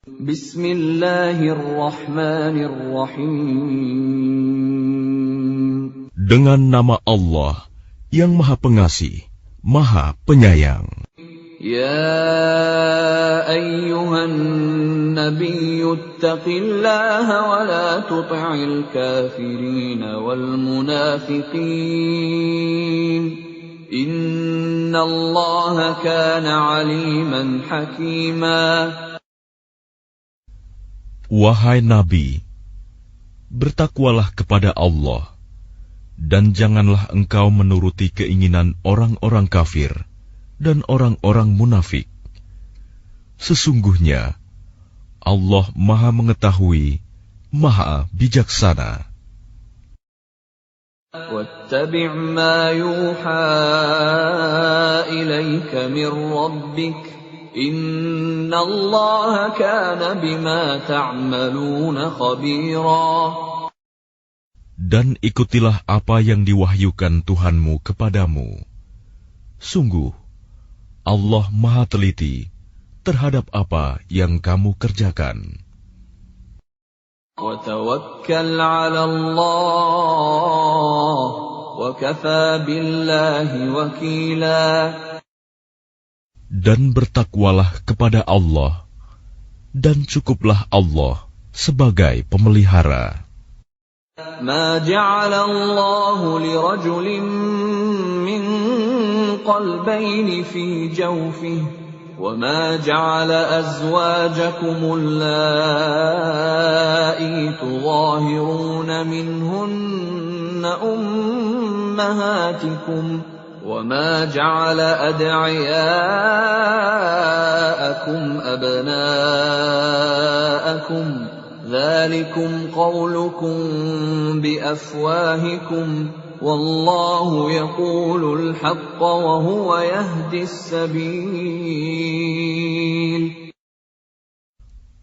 Bismillahirrahmanirrahim. Dengan nama Allah yang Maha Pengasih, Maha Penyayang. Ya ayyuhan nabiyyu ittaqillaha wa la tuti'il kafirin wal munafiqin. Innallaha kana 'aliman hakima. Wahai Nabi, bertakwalah kepada Allah, dan janganlah engkau menuruti keinginan orang-orang kafir dan orang-orang munafik. Sesungguhnya, Allah Maha Mengetahui, Maha Bijaksana. وَاتَّبِعْ مَا يُوحَى إِلَيْكَ مِنْ رَبِّكَ Inna Allah kana bima ta'maluna khabira. Dan ikutilah apa yang diwahyukan Tuhanmu kepadamu. Sungguh, Allah Maha Teliti terhadap apa yang kamu kerjakan. Wa tawakkal 'ala Allah wa kafa billahi wakila. Dan bertakwalah kepada Allah, dan cukuplah Allah sebagai pemelihara. Ma ja'ala Allahu li rajulin min qalbayni fi jawfihi, wa ma ja'ala azwajakum allati tudhahiruna minhunna ummahatikum. وَمَا جَعَلَ أَدْعِيَاءَكُمْ أَبْنَاءَكُمْ ذَلِكُمْ قَوْلُكُمْ بِأَفْوَاهِكُمْ وَاللَّهُ يَقُولُ الْحَقَّ وَهُوَ يَهْدِي السَّبِيلَ.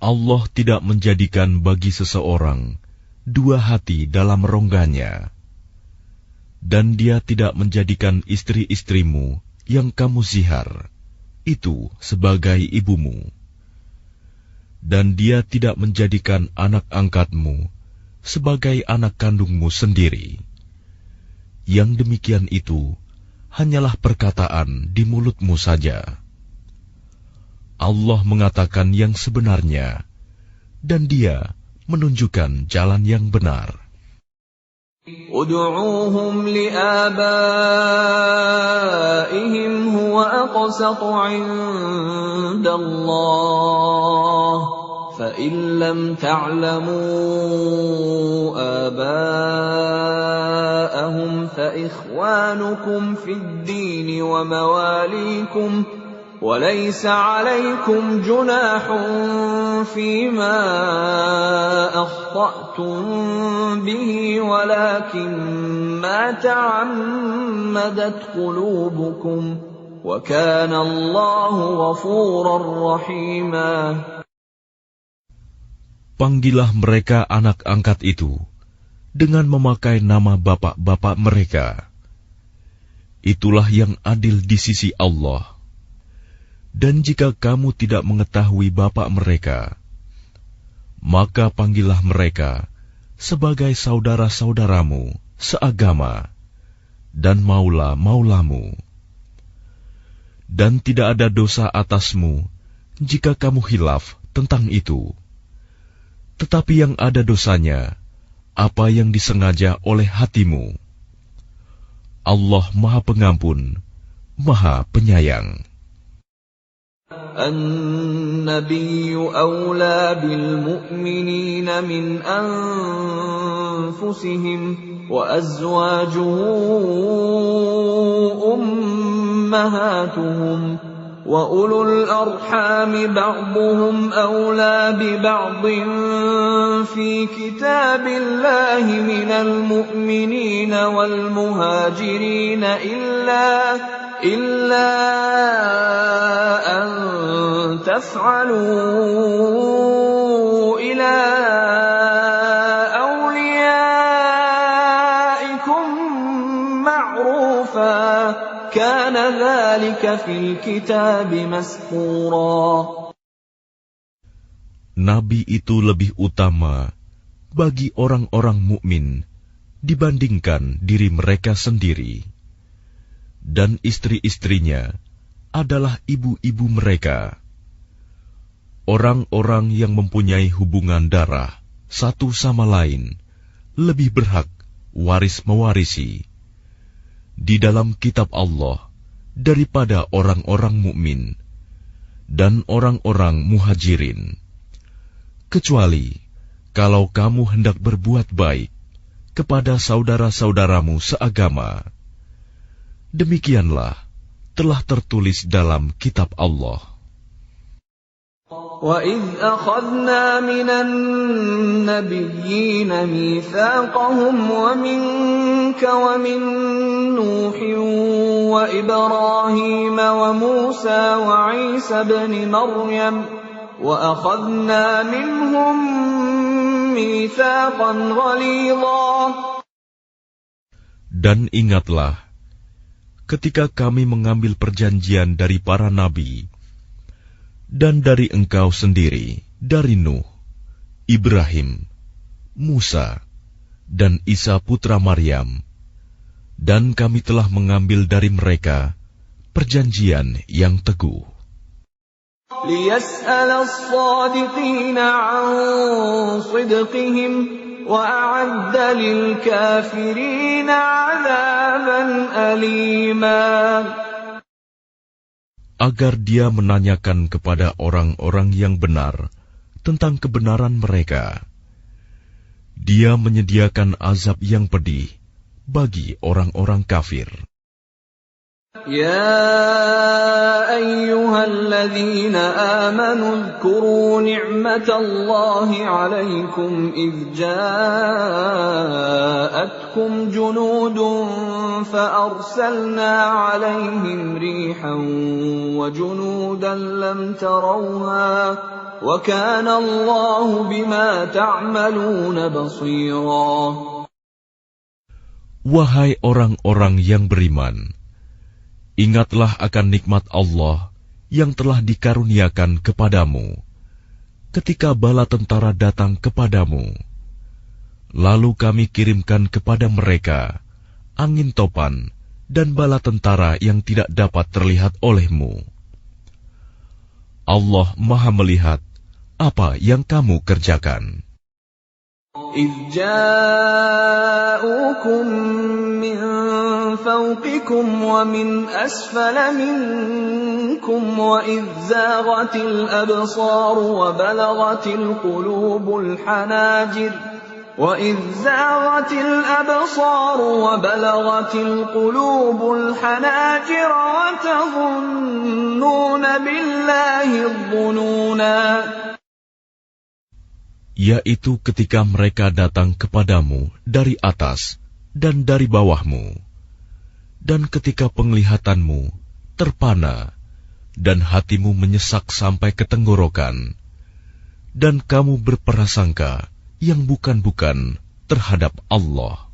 Allah tidak menjadikan bagi seseorang dua hati dalam rongganya. Dan Dia tidak menjadikan istri-istrimu yang kamu zihar itu sebagai ibumu. Dan Dia tidak menjadikan anak angkatmu sebagai anak kandungmu sendiri. Yang demikian itu hanyalah perkataan di mulutmu saja. Allah mengatakan yang sebenarnya, dan Dia menunjukkan jalan yang benar. Ud'uuhum li'abaihim huwa aqsatu 'inda Allah fa in lam ta'lamu abaahum fa ikhwanukum fid din wa mawalikum وليس عليكم جناح فيما أخطأتم به ولكن ما تعمدت قلوبكم وكان الله غفورا رحيما. Panggillah mereka anak angkat itu dengan memakai nama bapak-bapak mereka. Itulah yang adil di sisi Allah. Dan jika kamu tidak mengetahui bapak mereka, maka panggillah mereka sebagai saudara-saudaramu seagama dan maula-maulamu. Dan tidak ada dosa atasmu jika kamu khilaf tentang itu. Tetapi yang ada dosanya, apa yang disengaja oleh hatimu. Allah Maha Pengampun, Maha Penyayang. النبي أولى بالمؤمنين من أنفسهم وأزواجه أمهاتهم وأولو الأرحام بعضهم أولى ببعض في كتاب الله من المؤمنين والمهاجرين إلا أن تفعلوا إلى أوليائكم معروفا كان ذلك في الكتاب مسطورا. nabi itu lebih utama bagi orang-orang mukmin dibandingkan diri mereka sendiri, dan istri-istrinya adalah ibu-ibu mereka. Orang-orang yang mempunyai hubungan darah satu sama lain lebih berhak waris-mewarisi di dalam kitab Allah daripada orang-orang mukmin dan orang-orang muhajirin, kecuali kalau kamu hendak berbuat baik kepada saudara-saudaramu seagama. Demikianlah telah tertulis dalam kitab Allah. وَإِذْ أَخَذْنَا مِنَ النَّبِيِّينَ مِيثَاقَهُمْ وَمِنكَ وَمِن نُّوحٍ وَإِبْرَاهِيمَ وَمُوسَى وَعِيسَى ابْنِ مَرْيَمَ وَأَخَذْنَا مِنْهُم مِّيثَاقًا غَلِيظًا. Dan ingatlah ketika kami mengambil perjanjian dari para nabi dan dari engkau sendiri, dari Nuh, Ibrahim, Musa, dan Isa putra Maryam, dan kami telah mengambil dari mereka perjanjian yang teguh. لِيَسْأَلَ الصَّادِقِينَ عَن صِدْقِهِمْ وَأَعَدَّ لِلْكَافِرِينَ عَذَابًا أَلِيمًا. Agar dia menanyakan kepada orang-orang yang benar tentang kebenaran mereka. Dia menyediakan azab yang pedih bagi orang-orang kafir. يَا أَيُّهَا الَّذِينَ آمَنُوا اذْكُرُوا نِعْمَةَ اللَّهِ عَلَيْكُمْ إِذْ جَاءَتْكُمْ جُنُودٌ فَأَرْسَلْنَا عَلَيْهِمْ رِيحًا وَجُنُودًا لَّمْ تَرَوْهَا وَكَانَ اللَّهُ بِمَا تَعْمَلُونَ بَصِيرًا. Wahai orang-orang yang beriman, ingatlah akan nikmat Allah yang telah dikaruniakan kepadamu ketika bala tentara datang kepadamu. Lalu kami kirimkan kepada mereka angin topan dan bala tentara yang tidak dapat terlihat olehmu. Allah Maha melihat apa yang kamu kerjakan. إِذْ جَاءُوكُم مِّن فَوْقِكُمْ وَمِنْ أَسْفَلَ مِنكُمْ وَإِذْ زَاغَتِ الْأَبْصَارُ وَبَلَغَتِ الْقُلُوبُ الْحَنَاجِرَ وَتَظُنُّونَ بِاللَّهِ الظُّنُونَا. Yaitu ketika mereka datang kepadamu dari atas dan dari bawahmu, dan ketika penglihatanmu terpana dan hatimu menyesak sampai ke tenggorokan, dan kamu berprasangka yang bukan-bukan terhadap Allah.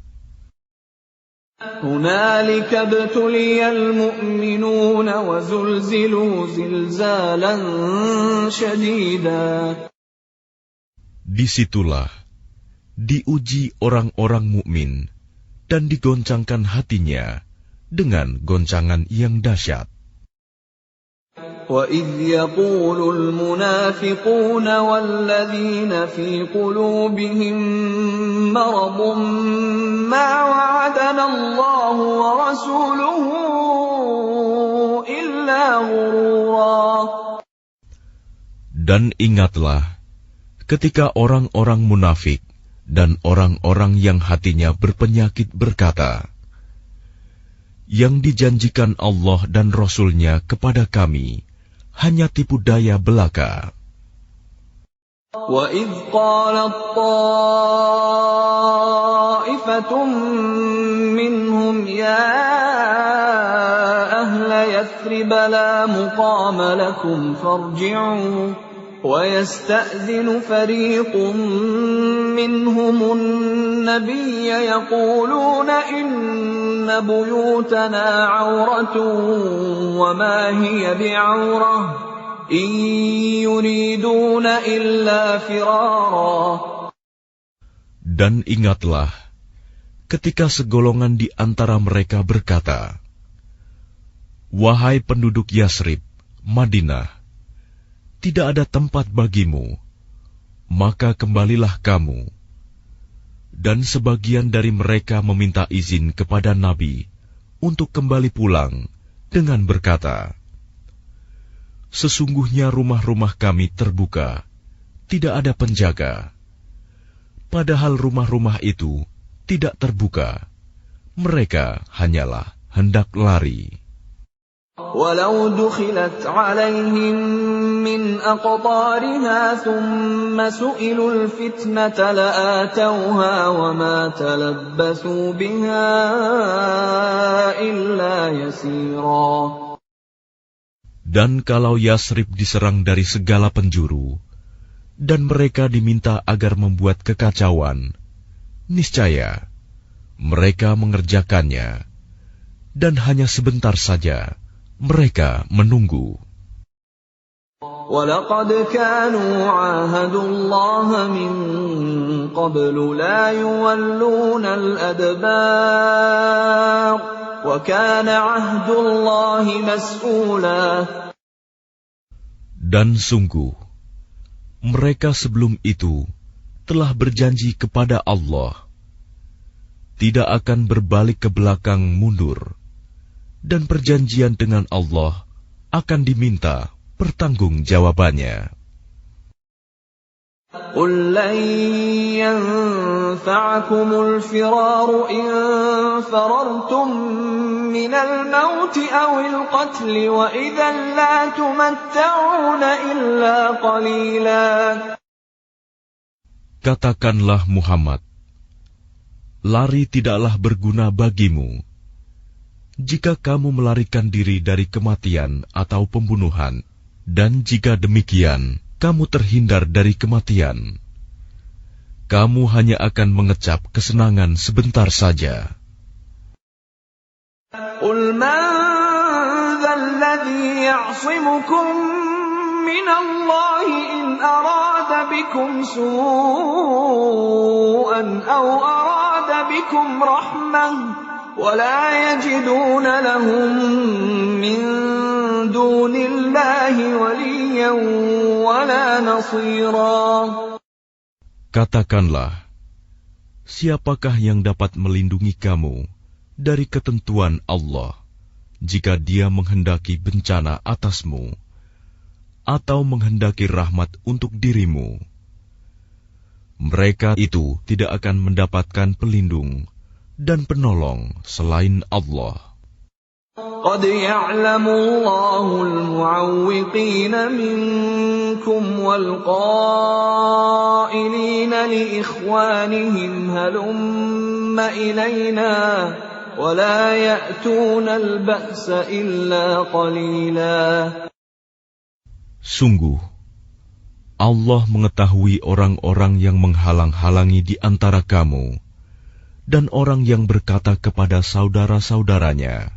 هُنَالِكَ ابْتُلِيَ الْمُؤْمِنُونَ وَزُلْزِلُوا زِلْزَالًا شَدِيدًا. Disitulah diuji orang-orang mukmin dan digoncangkan hatinya dengan goncangan yang dahsyat. وَإِذْ يَقُولُ الْمُنَافِقُونَ وَالَّذِينَ فِي قُلُوبِهِم مَّرَضٌ مَّا وَعَدَنَا اللَّهُ وَرَسُولُهُ إِلَّا غُرُورًا. Dan ingatlah ketika orang-orang munafik dan orang-orang yang hatinya berpenyakit berkata, yang dijanjikan Allah dan Rasul-Nya kepada kami hanya tipu daya belaka. وَإِذْ قَالَتْ طَائِفَةٌ مِّنْهُمْ يَا أَهْلَ يَثْرِبَ لَا مُقَامَ لَكُمْ فَارْجِعُوا وَيَسْتَأْذِنُ فَرِيقٌ مِّنْهُمُ النَّبِيَّ يَقُولُونَ إِنَّ بُيُوتَنَا عَوْرَةٌ وَمَا هِيَ بِعَوْرَةٍ إن يريدون إلا فرارا. Dan ingatlah, ketika segolongan di antara mereka berkata, "Wahai penduduk Yasrib, Madinah, tidak ada tempat bagimu, maka kembalilah kamu." Dan sebagian dari mereka meminta izin kepada Nabi untuk kembali pulang dengan berkata, "Sesungguhnya rumah-rumah kami terbuka, tidak ada penjaga." Padahal rumah-rumah itu tidak terbuka, mereka hanyalah hendak lari. وَلَوْ دُخِلَتْ عَلَيْهِمْ مِنْ أَقْطَارِهَا ثُمَّ سُئِلُوا الْفِتْنَةَ لَآتَوْهَا وَمَا تَلَبَّثُوا بِهَا إِلَّا يَسِيرًا. Dan kalau Yasrib diserang dari segala penjuru, dan mereka diminta agar membuat kekacauan, niscaya mereka mengerjakannya, dan hanya sebentar saja mereka menunggu. وَلَقَدْ كَانُوا عَاهَدُوا اللَّهَ مِنْ قَبْلُ لَا يُوَلُّونَ الْأَدْبَارَ وَكَانَ عَهْدُ اللَّهِ مَسْئُولًا. Dan sungguh, mereka sebelum itu telah berjanji kepada Allah, tidak akan berbalik ke belakang mundur, dan perjanjian dengan Allah akan diminta pertanggungjawabannya. قُلْ لَنْ يَنْفَعَكُمُ الْفِرَارُ إِنْ فَرَرْتُمْ مِنَ الْمَوْتِ أَوِ الْقَتْلِ وَإِذًا لَا تُمَتَّعُونَ إِلَّا قَلِيلًا. Katakanlah Muhammad, lari tidaklah berguna bagimu. Jika kamu melarikan diri dari kematian atau pembunuhan, dan jika demikian, kamu terhindar dari kematian, kamu hanya akan mengecap kesenangan sebentar saja. قُلْ مَنْ ذَا الَّذِي يَعْصِمُكُمْ مِنَ اللَّهِ إِنْ أَرَادَ بِكُمْ سُوءًا أَوْ أَرَادَ بِكُمْ رَحْمَةً وَلَا يَجِدُونَ لَهُم مِّن دُونِ اللَّهِ وَلِيًّا وَلَا نَصِيرًا. Katakanlah, siapakah yang dapat melindungi kamu dari ketentuan Allah jika Dia menghendaki bencana atasmu atau menghendaki rahmat untuk dirimu? Mereka itu tidak akan mendapatkan pelindung dan penolong selain Allah. قَدْ يَعْلَمُ اللَّهُ الْمُعَوِّقِينَ مِنكُمْ وَالْقَائِلِينَ لِإِخْوَانِهِمْ هَلُمَّ إِلَيْنَا وَلَا يَأْتُونَ الْبَأْسَ إِلَّا قَلِيلًا. Sungguh, Allah mengetahui orang-orang yang menghalang-halangi di antara kamu, dan orang yang berkata kepada saudara-saudaranya,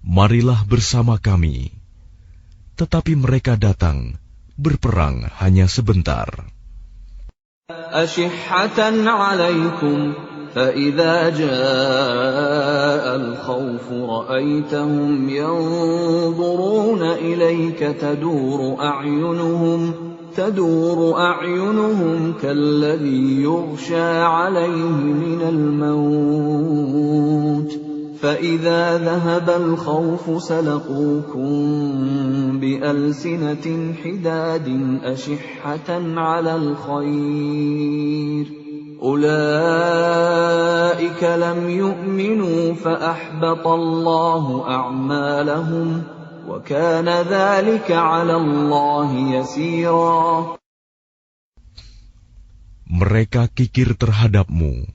"Marilah bersama kami," tetapi mereka datang berperang hanya sebentar. أَشِحَّةً عَلَيْكُمْ فَإِذَا جَاءَ الْخَوْفُ رَأَيْتَهُمْ يَنْظُرُونَ إِلَيْكَ تدور أعينهم كالذي يغشى عليه من الموت فإذا ذهب الخوف سلقوكم بألسنة حداد أشحة على الخير أولئك لم يؤمنوا فأحبط الله أعمالهم وَكَانَ ذَلِكَ عَلَى اللَّهِ يَسِيرًا. Mereka kikir terhadapmu.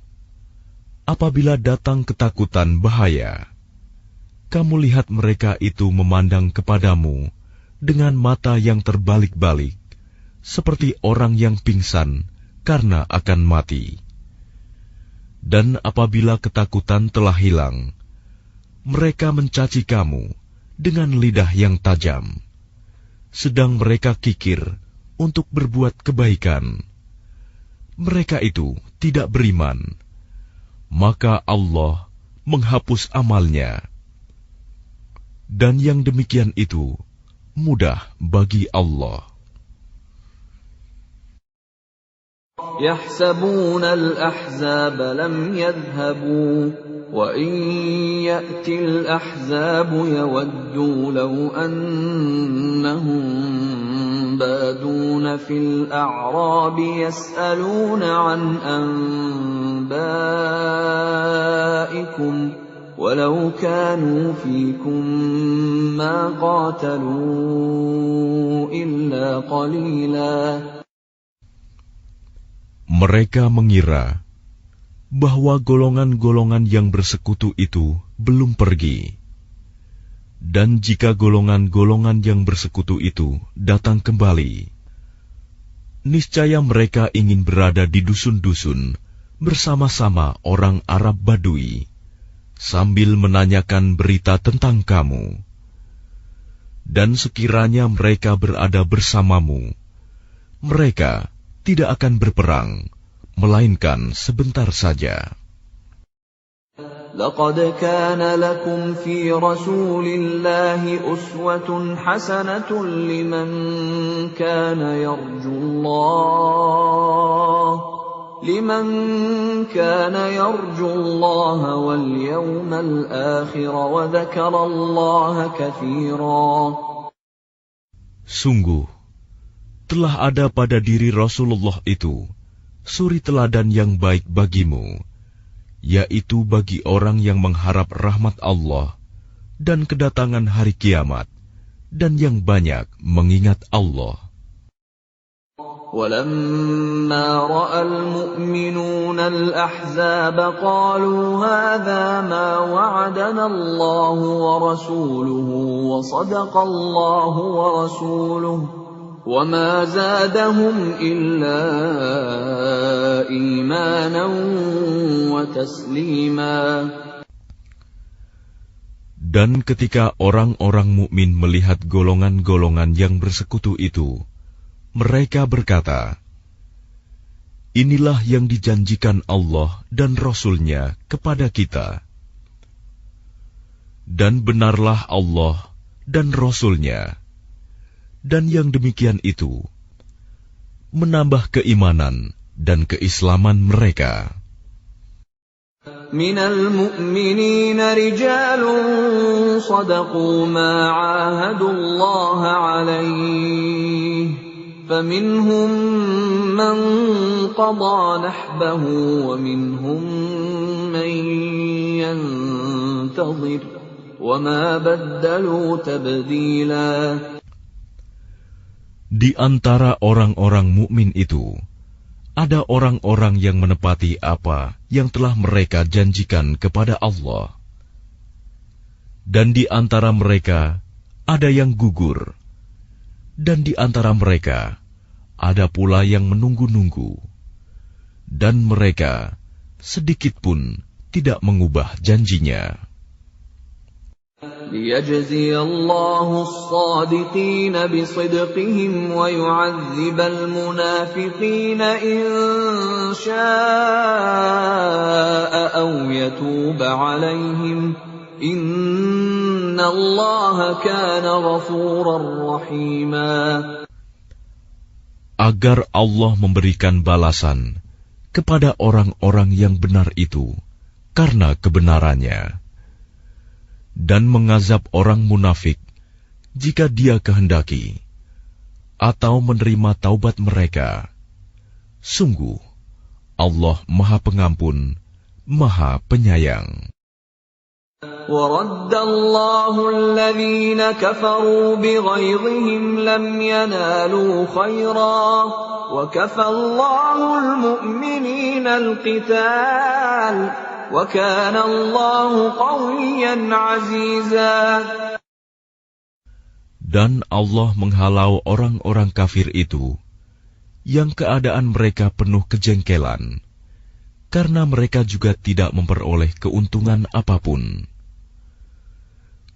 Apabila datang ketakutan bahaya, kamu lihat mereka itu memandang kepadamu dengan mata yang terbalik-balik, seperti orang yang pingsan karena akan mati. Dan apabila ketakutan telah hilang, mereka mencaci kamu dengan lidah yang tajam. sedang mereka kikir untuk berbuat kebaikan. Mereka itu tidak beriman, maka Allah menghapus amalnya. Dan yang demikian itu mudah bagi Allah. يحسبون الأحزاب لم يذهبوا وإن يأتي الأحزاب يودوا لو أنهم بادون في الأعراب يسألون عن أنبائكم ولو كانوا فيكم ما قاتلوا إلا قليلا. Mereka mengira bahwa golongan-golongan yang bersekutu itu belum pergi. Dan jika golongan-golongan yang bersekutu itu datang kembali, niscaya mereka ingin berada di dusun-dusun bersama-sama orang Arab Badui, sambil menanyakan berita tentang kamu. Dan sekiranya mereka berada bersamamu, mereka tidak akan berperang, melainkan sebentar saja. لقد كان لكم في رسول الله أسوة حسنة لمن كان يرجو الله واليوم الآخر وذكر الله كثيرا. Sungguh, telah ada pada diri Rasulullah itu suri teladan yang baik bagimu, yaitu bagi orang yang mengharap rahmat Allah dan kedatangan hari kiamat, dan yang banyak mengingat Allah. وَلَمَّا رَأَى الْمُؤْمِنُونَ الْأَحْزَابَ قَالُوا هَذَا مَا وَعَدَنَا اللَّهُ وَرَسُولُهُ وَصَدَقَ اللَّهُ وَرَسُولُهُ وَمَا زَادَهُمْ إِلَّا إِيمَانًا وَتَسْلِيمًا. Dan ketika orang-orang mukmin melihat golongan-golongan yang bersekutu itu, mereka berkata, "Inilah yang dijanjikan Allah dan Rasul-Nya kepada kita." Dan benarlah Allah dan Rasul-Nya. Dan yang demikian itu menambah keimanan dan keislaman mereka. Minal mu'minina rijalun sadaqu ma 'ahadullaha 'alaihi faminhum man qada nahbahu wa minhum man yantazir wa ma baddalu tabdila. Di antara orang-orang mukmin itu, ada orang-orang yang menepati apa yang telah mereka janjikan kepada Allah. Dan di antara mereka ada yang gugur. Dan di antara mereka ada pula yang menunggu-nunggu. Dan mereka sedikit pun tidak mengubah janjinya. لِيَجْزِيَ اللَّهُ الصَّادِقِينَ بِصِدْقِهِمْ وَيُعَذِّبَ الْمُنَافِقِينَ إِن شَاءَ أَوْ يَتُوبَ عَلَيْهِمْ إِنَّ اللَّهَ كَانَ غَفُورًا رَّحِيمًا. Agar Allah memberikan balasan kepada orang-orang yang benar itu karena kebenarannya, dan mengazab orang munafik jika Dia kehendaki, atau menerima taubat mereka. Sungguh, Allah Maha Pengampun, Maha Penyayang. وَرَدَّ اللَّهُ الَّذِينَ كَفَرُوا بِغَيْظِهِمْ لَمْ يَنَالُوا خَيْرًا وَكَفَى اللَّهُ الْمُؤْمِنِينَ الْقِتَالَ وَكَانَ اللَّهُ قَوِيًّا عَزِيزًا. Dan Allah menghalau orang-orang kafir itu, yang keadaan mereka penuh kejengkelan, karena mereka juga tidak memperoleh keuntungan apapun.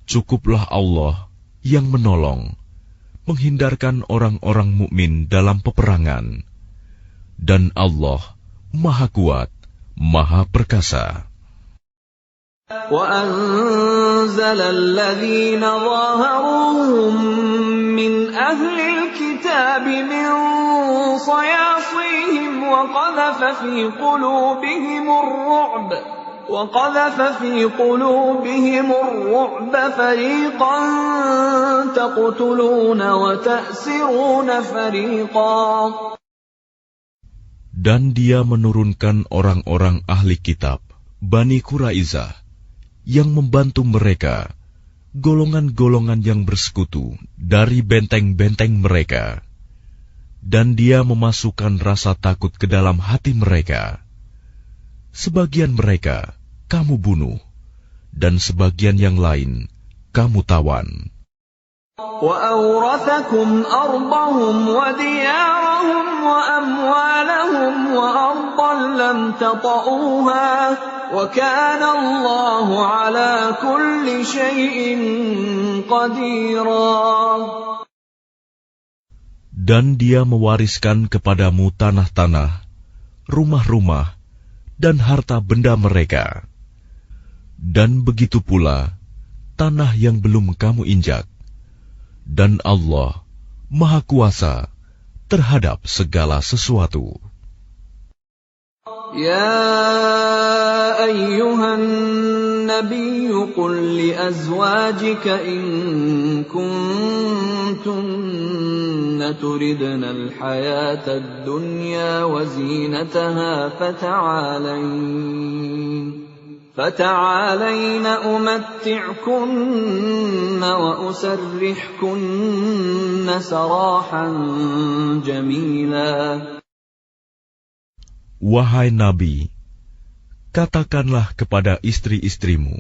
Cukuplah Allah yang menolong, menghindarkan orang-orang mukmin dalam peperangan. Dan Allah Maha Kuat, Maha Perkasa. وَأَنزَلَ الَّذِينَ ظَاهَرُوهُم مِّنْ أَهْلِ الْكِتَابِ مِنْ صَيَاصِيهِمْ وَقَذَفَ فِي قُلُوبِهِمُ الرُّعْبَ فَرِيقًا تَقْتُلُونَ وَتَأْسِرُونَ فَرِيقًا. Dan Dia menurunkan orang-orang ahli kitab, Bani Quraizah, yang membantu mereka, golongan-golongan yang bersekutu dari benteng-benteng mereka. Dan Dia memasukkan rasa takut ke dalam hati mereka. Sebagian mereka kamu bunuh, dan sebagian yang lain kamu tawan. وَأَوْرَثَكُمْ أَرْضَهُمْ وَدِيَارَهُمْ وَأَمْوَالَهُمْ وَأَرْضًا لَّمْ تَطَئُوهَا وَكَانَ اللَّهُ عَلَى كُلِّ شَيْءٍ قَدِيرًا. Dan Dia mewariskan kepadamu tanah-tanah, rumah-rumah, dan harta benda mereka. Dan begitu pula tanah yang belum kamu injak. Dan Allah Maha Kuasa terhadap segala sesuatu. يا أيها النبي قل لأزواجك إن كنتن تردن الحياة الدنيا وزينتها فتعالين أمتعكن وأسرحكن سراحا جميلا. Wahai Nabi, katakanlah kepada istri-istrimu,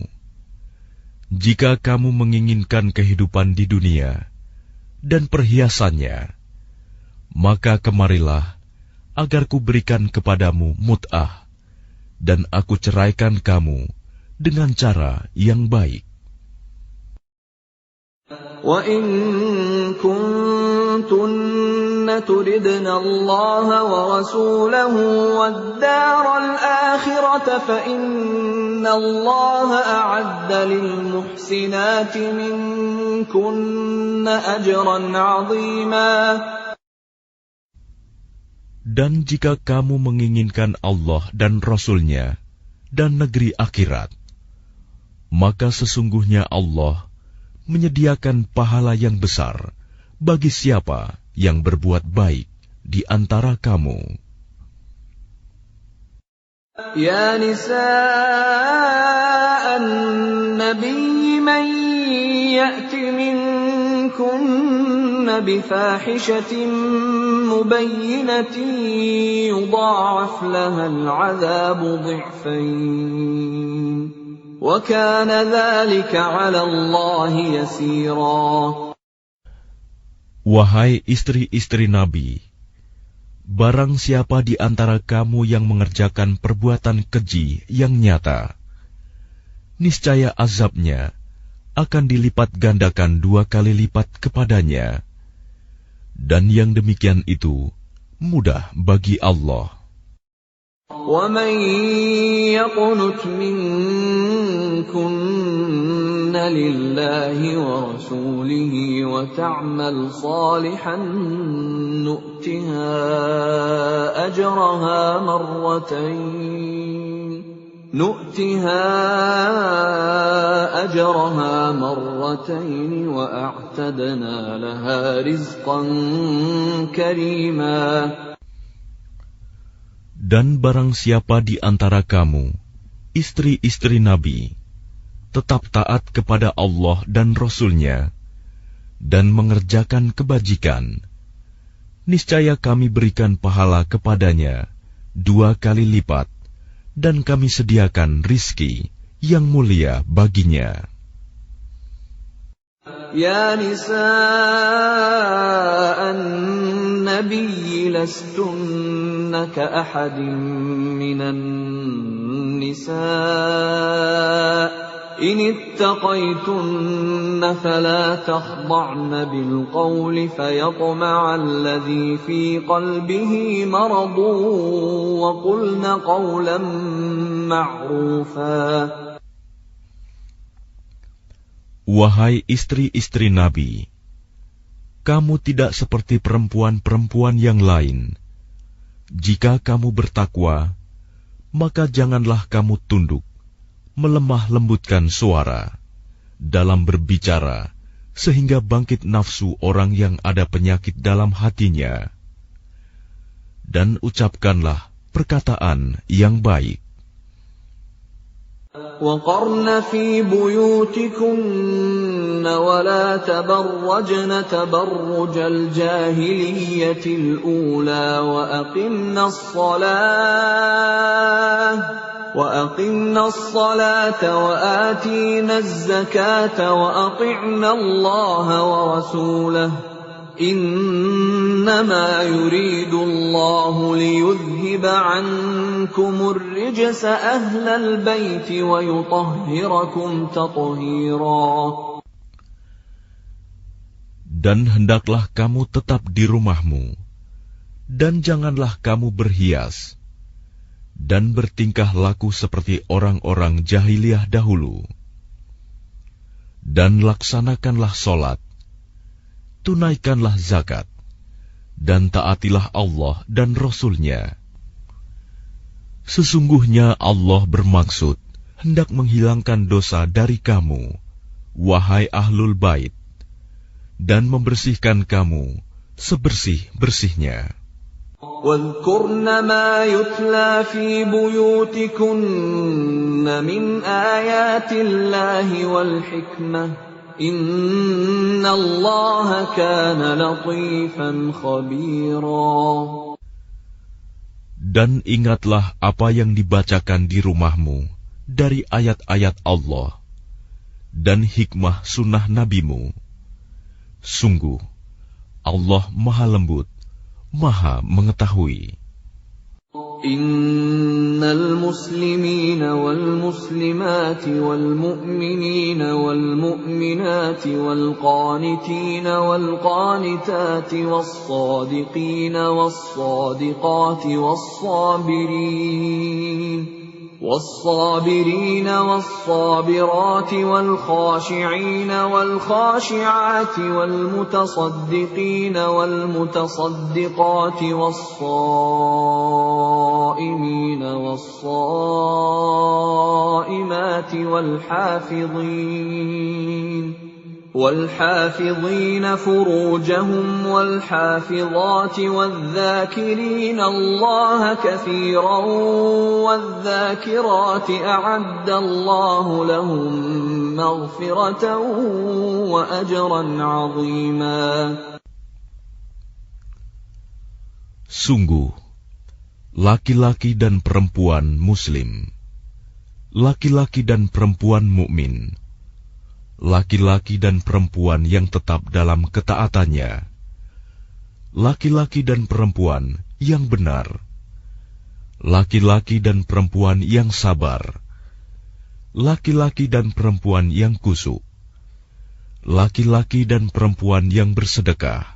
jika kamu menginginkan kehidupan di dunia dan perhiasannya, maka kemarilah agar kuberikan kepadamu mut'ah, dan aku ceraikan kamu dengan cara yang baik. وَإِن كُنتُنَّ تُرِدْنَ اللَّهَ وَرَسُولَهُ وَالدَّارَ الْآخِرَةَ فَإِنَّ اللَّهَ أَعَدَّ لِلْمُحْسِنَاتِ مِنكُنَّ أَجْرًا عَظِيمًا. Dan jika kamu menginginkan Allah dan Rasul-Nya dan negeri akhirat, maka sesungguhnya Allah menyediakan pahala yang besar bagi siapa yang berbuat baik di antara kamu. Ya nisa an-nabiy man ya'ti minkunna bifahishatin mubayyinatin yudha'af laha al-'adhabu dhi'fayn. وَكَانَ ذَلِكَ عَلَى اللَّهِ يَسِيرًا. Wahai istri-istri Nabi, barang siapa di antara kamu yang mengerjakan perbuatan keji yang nyata, niscaya azabnya akan dilipat gandakan 2 kali lipat kepadanya, dan yang demikian itu mudah bagi Allah. وَمَن يَقْنُتْ مِنكُنَّ لِلَّهِ وَرَسُولِهِ وَتَعْمَلْ صَالِحًا نُؤْتِهَا أَجْرَهَا مرتين وَأَعْتَدْنَا لَهَا رِزْقًا كَرِيمًا. Dan barang siapa di antara kamu, istri-istri Nabi, tetap taat kepada Allah dan Rasul-Nya, dan mengerjakan kebajikan, niscaya kami berikan pahala kepadanya 2 kali lipat, dan kami sediakan rizki yang mulia baginya. Ya nisa an-nabiy lastunna ka'ahadin minan nisa إن اتقيتن فلا تخضعن بالقول فيطمع الذي في قلبه مرض وقلن قولا معروفا. Wahai istri-istri Nabi, kamu tidak seperti perempuan-perempuan yang lain. Jika kamu bertakwa, maka janganlah kamu tunduk, melemah lembutkan suara dalam berbicara, sehingga bangkit nafsu orang yang ada penyakit dalam hatinya. Dan ucapkanlah perkataan yang baik. وَقَرْنَ فِي بُيُوتِكُنَّ وَلَا تَبَرَّجْنَ تَبَرُّجَ الْجَاهِلِيَّةِ الْأُولَى وَأَقِمْنَ الصَّلَاةَ وَآتِينَ الزَّكَاةَ وَأَطِعْنَ اللَّهَ وَرَسُولَهُ إِنَّمَا يُرِيدُ اللَّهُ لِيُذْهِبَ عَنكُمُ الرِّجْسَ أَهْلَ الْبَيْتِ وَيُطَهِّرَكُمْ تَطْهِيرًا. Dan hendaklah kamu tetap di rumahmu, dan janganlah kamu berhias, dan bertingkah laku seperti orang-orang jahiliyah dahulu. Dan laksanakanlah solat, tunaikanlah zakat, dan taatilah Allah dan Rasul-Nya. Sesungguhnya Allah bermaksud hendak menghilangkan dosa dari kamu, wahai ahlul bait, dan membersihkan kamu sebersih-bersihnya. وَاذْكُرْنَ مَا يُتْلَى فِي بُيُوتِكُنَّ مِنْ آيَاتِ اللَّهِ وَالْحِكْمَةِ إِنَّ اللَّهَ كَانَ لَطِيفًا خَبِيرًا. Dan ingatlah apa yang dibacakan di rumahmu dari ayat-ayat Allah dan hikmah sunnah nabimu. Sungguh, Allah Maha Lembut, Maha Mengetahui. إن المسلمين والمسلمات والمؤمنين والمؤمنات والقانتين والقانتات والصادقين والصادقات والصابرين والصابرات والخاشعين والخاشعات والمتصدقين والمتصدقات والصائمين والصائمات والحافظين فروجهم والحافظات والذاكرين الله كثيرا والذاكرات أعد الله لهم مغفرة وأجرا عظيما. Sungguh, laki-laki dan perempuan muslim, laki-laki dan perempuan mukmin, laki-laki dan perempuan yang tetap dalam ketaatannya, laki-laki dan perempuan yang benar, laki-laki dan perempuan yang sabar, laki-laki dan perempuan yang kusuk, laki-laki dan perempuan yang bersedekah,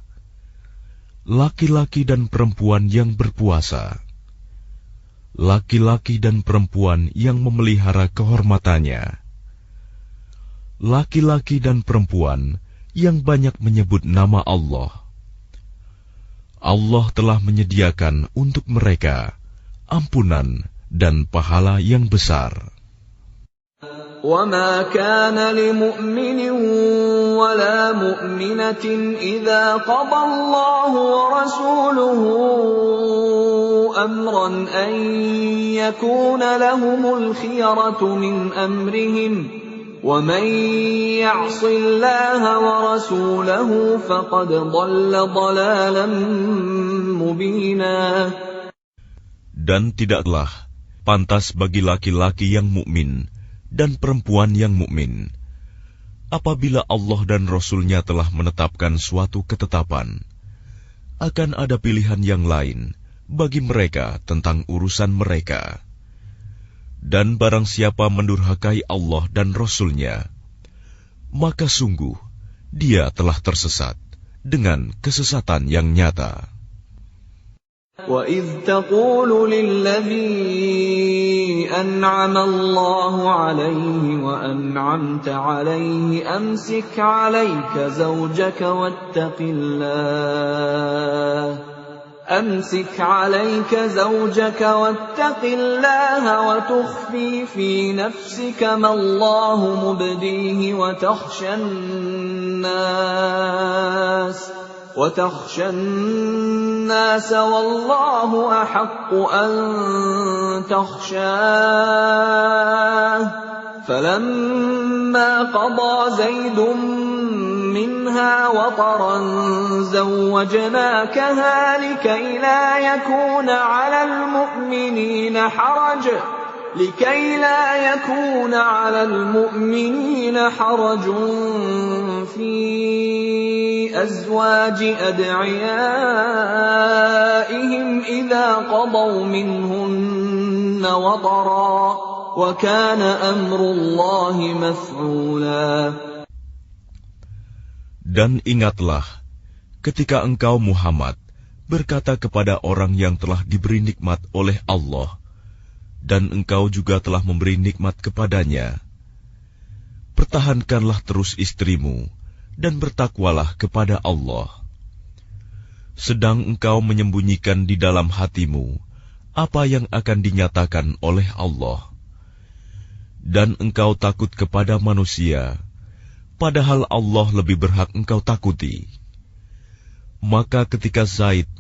laki-laki dan perempuan yang berpuasa, laki-laki dan perempuan yang memelihara kehormatannya, laki-laki dan perempuan yang banyak menyebut nama Allah. Allah telah menyediakan untuk mereka ampunan dan pahala yang besar. وَمَا كَانَ لِمُؤْمِنٍ وَلَا مُؤْمِنَةٍ إِذَا قَضَى اللَّهُ وَرَسُولُهُ أَمْرًا أَن يَكُونَ لَهُمُ الْخِيَرَةُ مِنْ أَمْرِهِمْ وَمَنْ يَعْصِ اللَّهَ وَرَسُولَهُ فَقَدْ ضَلَّ ضَلَالًا مُبِينًا. Dan tidaklah pantas bagi laki-laki yang mukmin dan perempuan yang mukmin apabila Allah dan Rasul-Nya telah menetapkan suatu ketetapan, akan ada pilihan yang lain bagi mereka tentang urusan mereka. Dan barang siapa mendurhakai Allah dan Rasul-Nya, maka sungguh dia telah tersesat dengan kesesatan yang nyata. وَإِذْ تَقُولُ لِلَّذِي أَنْعَمَ اللَّهُ عَلَيْهِ وَأَنْعَمْتَ عَلَيْهِ أَمْسِكْ عَلَيْكَ زَوْجَكَ وَاتَّقِ اللَّهَ وَتُخْفِي فِي نَفْسِكَ مَا اللَّهُ مُبْدِيهِ وتخشى الناس والله أحق أن تخشاه فلما قضى زيد منها وطرا زوجناكها لكي لا يكون على المؤمنين حرج في أزواج أدعيائهم إذا قضوا منهن وطرا وكان أمر الله مفعولا. Dan ingatlah ketika engkau Muhammad berkata kepada orang yang telah diberi nikmat oleh Allah, dan engkau juga telah memberi nikmat kepadanya, pertahankanlah terus istrimu dan bertakwalah kepada Allah. Sedang engkau menyembunyikan di dalam hatimu apa yang akan dinyatakan oleh Allah, dan engkau takut kepada manusia, padahal Allah lebih berhak engkau takuti. Maka ketika Zaid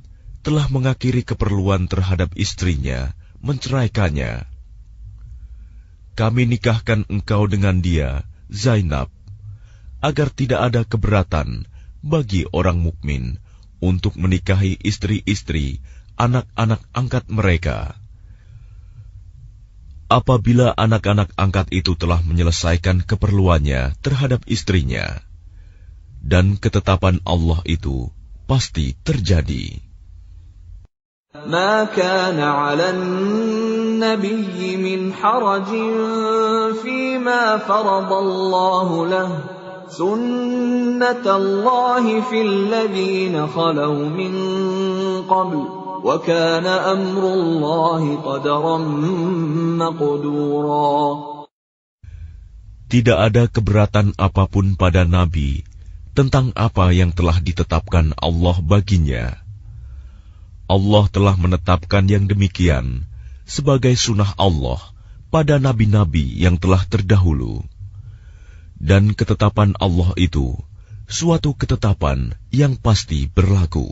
telah mengakhiri keperluan terhadap istrinya, menceraikannya, kami nikahkan engkau dengan dia, Zainab, agar tidak ada keberatan bagi orang mukmin untuk menikahi istri-istri anak-anak angkat mereka. Apabila anak-anak angkat itu telah menyelesaikan keperluannya terhadap istrinya, dan ketetapan Allah itu pasti terjadi. ما كان على النبي من حرج فيما فرض الله له سنة الله في الذين خلوا من قبل وكان أمر الله قدرا مقدورا. Tidak ada keberatan apapun pada Nabi tentang apa yang telah ditetapkan Allah baginya. Allah telah menetapkan yang demikian sebagai sunnah Allah pada nabi-nabi yang telah terdahulu. Dan ketetapan Allah itu suatu ketetapan yang pasti berlaku.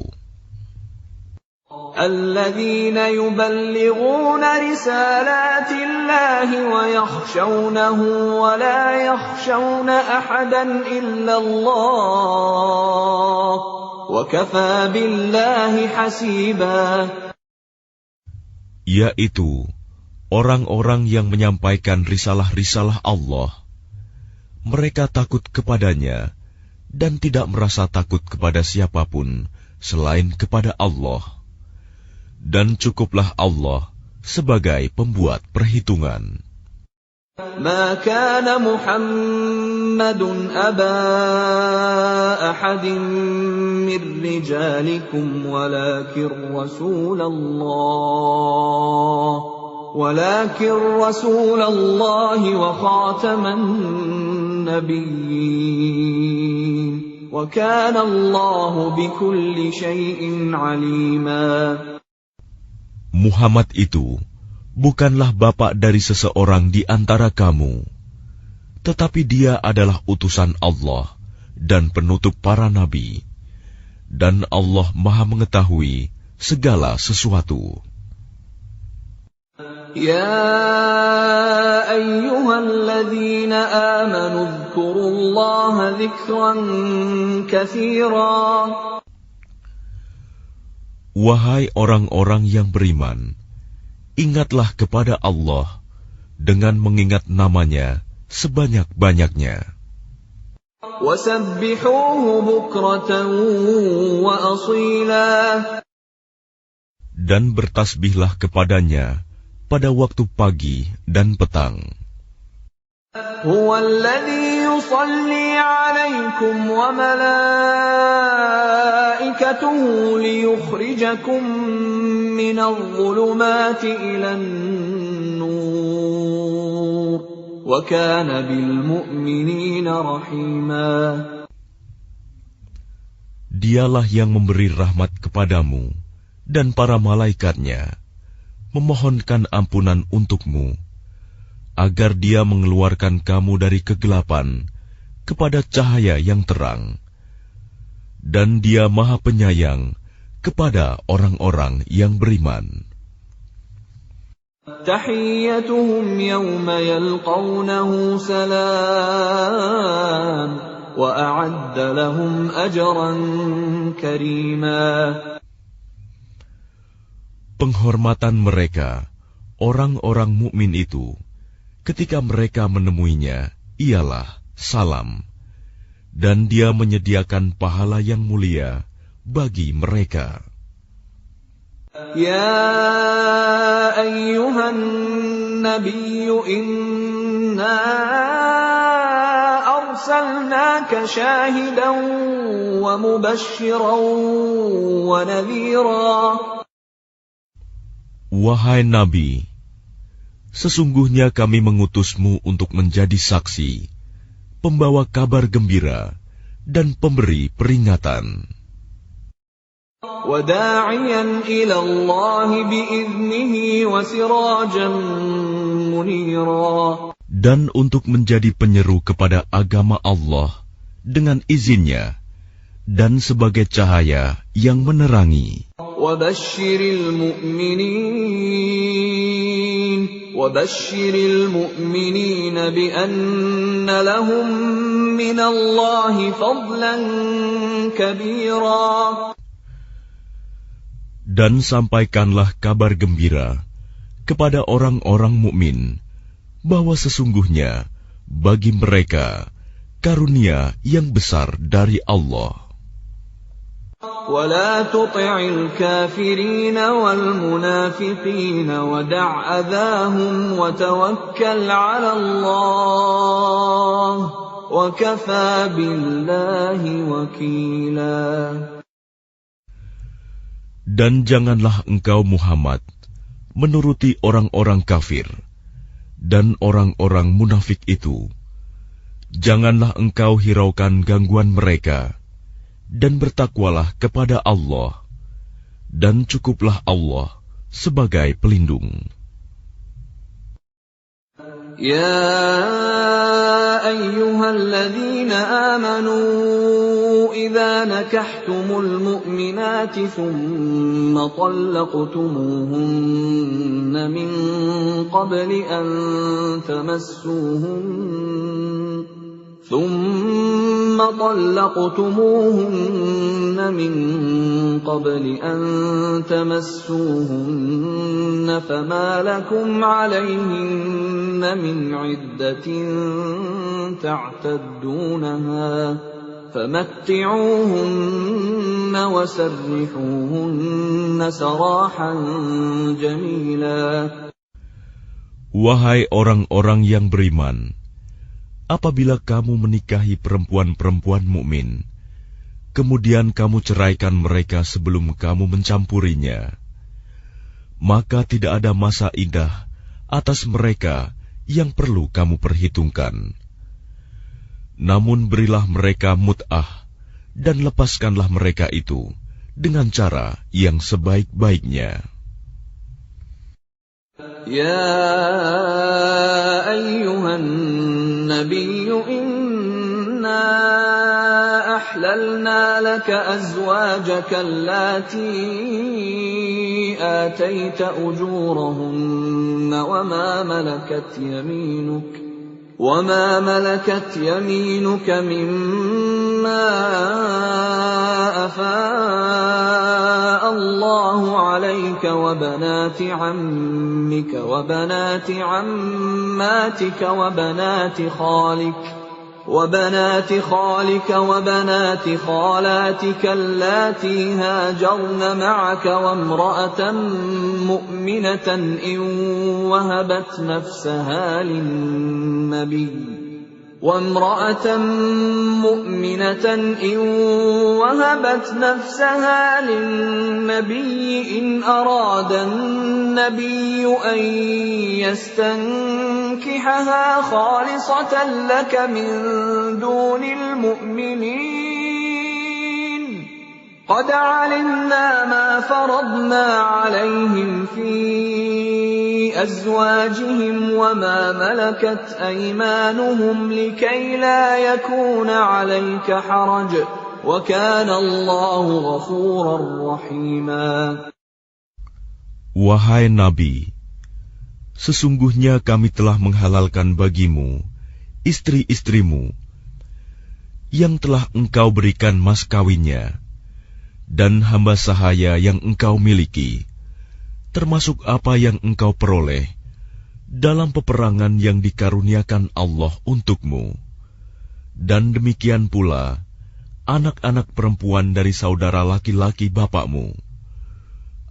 الذين يبلغون رسالات الله ويخشونه ولا يخشون أحدا إلا الله وكفى بالله حسيبا. Yaitu orang-orang yang menyampaikan risalah-risalah Allah. Mereka takut kepadanya dan tidak merasa takut kepada siapapun selain kepada Allah. Dan cukuplah Allah sebagai pembuat perhitungan. ما كان محمد أبا أحد من رجالكم ولكن رسول الله وخاتم النبيين وكان الله بكل شيء عليما. Muhammad itu bukanlah bapak dari seseorang di antara kamu, tetapi dia adalah utusan Allah dan penutup para nabi, dan Allah Maha mengetahui segala sesuatu. Ya ayyuhalladzina amanu dzkurullaha dzikran katsira. Wahai orang-orang yang beriman, ingatlah kepada Allah dengan mengingat namanya sebanyak-banyaknya. Wasabbihuhu bukratan wa asila. Dan bertasbihlah kepadanya pada waktu pagi dan petang. هو الذي يصلي عليكم وملائكته ليخرجكم من الظلمات إلى النور وكان بالمؤمنين رحيما. Dialah yang memberi rahmat kepadamu dan para malaikatnya, memohonkan ampunan untukmu, agar Dia mengeluarkan kamu dari kegelapan kepada cahaya yang terang. Dan Dia Maha Penyayang kepada orang-orang yang beriman. تحيتهم يوم يلقونه سلام وأعد لهم أجرا كريما. Penghormatan mereka, orang-orang mukmin itu, ketika mereka menemuinya, ialah salam, dan Dia menyediakan pahala yang mulia bagi mereka. يا أيها النبي إنا أرسلناك شاهدا ومبشرا ونذيرا. Wahai Nabi, sesungguhnya kami mengutusmu untuk menjadi saksi, pembawa kabar gembira, dan pemberi peringatan. وَدَاعِيًا إِلَى اللَّهِ بِإِذْنِهِ وَسِرَاجًا مُنِيرًا. Dan untuk menjadi penyeru kepada agama Allah dengan izinnya, dan sebagai cahaya yang menerangi. وَبَشِّرِ الْمُؤْمِنِينَ بِأَنَّ لَهُم مِّنَ اللَّهِ فَضْلًا كَبِيرًا. Dan sampaikanlah kabar gembira kepada orang-orang mukmin bahwa sesungguhnya bagi mereka karunia yang besar dari Allah. وَلَا تُطِعِ الْكَافِرِينَ وَالْمُنَافِقِينَ وَدَعْ أَذَاهُمْ وَتَوَكَّلْ عَلَى اللَّهِ وَكَفَى بِاللَّهِ وَكِيلًا. Dan janganlah engkau Muhammad menuruti orang-orang kafir dan orang-orang munafik itu. Janganlah engkau hiraukan gangguan mereka, dan bertakwalah kepada Allah, dan cukuplah Allah sebagai pelindung. يا أيها الذين آمنوا إذا نكحتم المؤمنات ثم طلقتموهن من قبل أن تمسوهن فما لكم عليهن من عدة تعتدونها فمتعوهن وسرحوهن سراحا جميلا. Wahai orang-orang yang beriman, apabila kamu menikahi perempuan-perempuan mukmin, kemudian kamu ceraikan mereka sebelum kamu mencampurinya, maka tidak ada masa iddah atas mereka yang perlu kamu perhitungkan. Namun berilah mereka mut'ah dan lepaskanlah mereka itu dengan cara yang sebaik-baiknya. يا أيها النبي إنا أحللنا لك أزواجك اللاتي آتيت أجورهن وما ملكت يمينك مما أفاء الله عليك وبنات عمك وبنات عماتك وبنات خالك وبنات خالك وبنات خالاتك اللاتي هاجرن معك وامرأة مؤمنة إن وهبت نفسها للنبي إن أراد النبي أن يستنكحها خالصة لك من دون المؤمنين قد علمنا ما فرضنا عليهم في أزواجهم وما ملكت أيمانهم لكي لا يكون عليك حرج وكان الله غفورا رحيما. Wahai Nabi, sesungguhnya kami telah menghalalkan bagimu istri-istrimu yang telah engkau berikan mas kawinnya dan hamba sahaya yang engkau miliki, termasuk apa yang engkau peroleh dalam peperangan yang dikaruniakan Allah untukmu, dan demikian pula anak-anak perempuan dari saudara laki-laki bapakmu,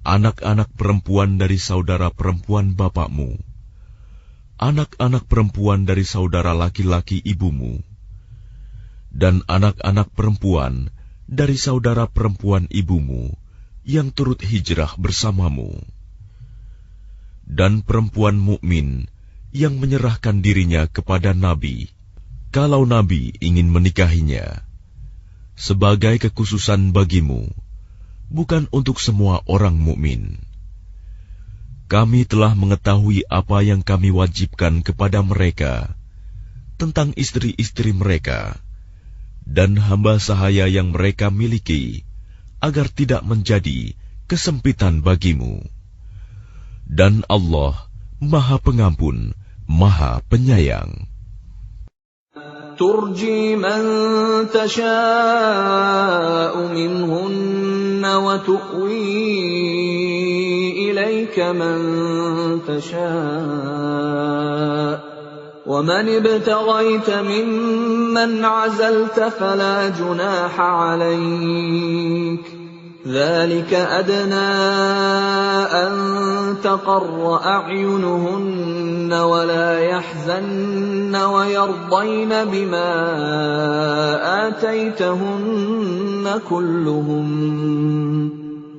anak-anak perempuan dari saudara perempuan bapakmu, anak-anak perempuan dari saudara laki-laki ibumu, dan anak-anak perempuan dari saudara perempuan ibumu yang turut hijrah bersamamu, dan perempuan mukmin yang menyerahkan dirinya kepada Nabi, kalau Nabi ingin menikahinya, sebagai kekhususan bagimu, bukan untuk semua orang mukmin. Kami telah mengetahui apa yang kami wajibkan kepada mereka tentang istri-istri mereka dan hamba sahaya yang mereka miliki, agar tidak menjadi kesempitan bagimu. Dan Allah Maha Pengampun, Maha Penyayang. ترجي من تشاء منهن وتؤوي إليك من تشاء ومن ابتغيت ممن عزلت فلا جناح عليك ذلك أدنى أن تقر أعينهن ولا يحزن ويرضين بما آتيتهن كلهم